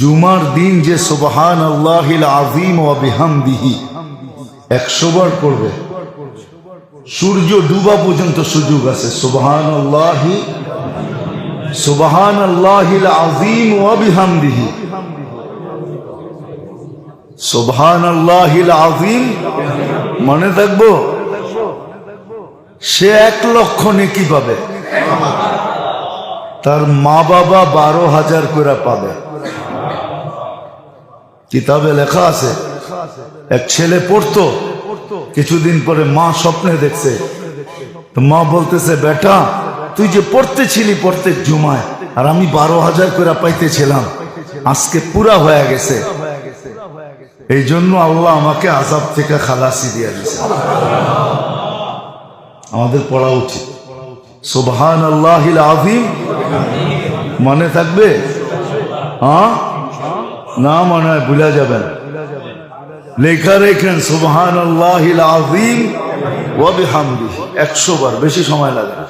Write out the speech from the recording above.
জুমার দিন যে সুবহানাল্লাহিল আযীম ওয়া বিহামদিহি 100 বার পড়বে, সূর্য ডুবা পর্যন্ত সুযোগ আছে। সুবহানাল্লাহিল আযীম ওয়া বিহামদিহি, সুবহানাল্লাহিল আযীম মনে থাকবো, সে 1 লক্ষ নেকি পাবে, তার মা বাবা 12,000 করে পাবে। কিতাবে লেখা আছে, এক ছেলে পড়তো, কিছুদিন পরে মা স্বপ্নে দেখছে, তো মা বলতেছে, বেটা তুই যে পড়তেছিলি প্রত্যেক জুমায়, আর আমি 12,000 করে পাইতেছিলাম, আজকে পুরা হয়ে গেছে, এই জন্য আল্লাহ আমাকে আযাব থেকে খালাসি দিয়ে দিয়েছে। আমাদের পড়া উচিত সুবহানাল্লাহিল আযীম। মনে থাকবে? হ্যাঁ না মনে হয় ভুলে যাবেন, লেখা রেখেন সুবহানাল্লাহিল আযীম ওয়া বিহামদিহি 100 বার, বেশি সময় লাগে না।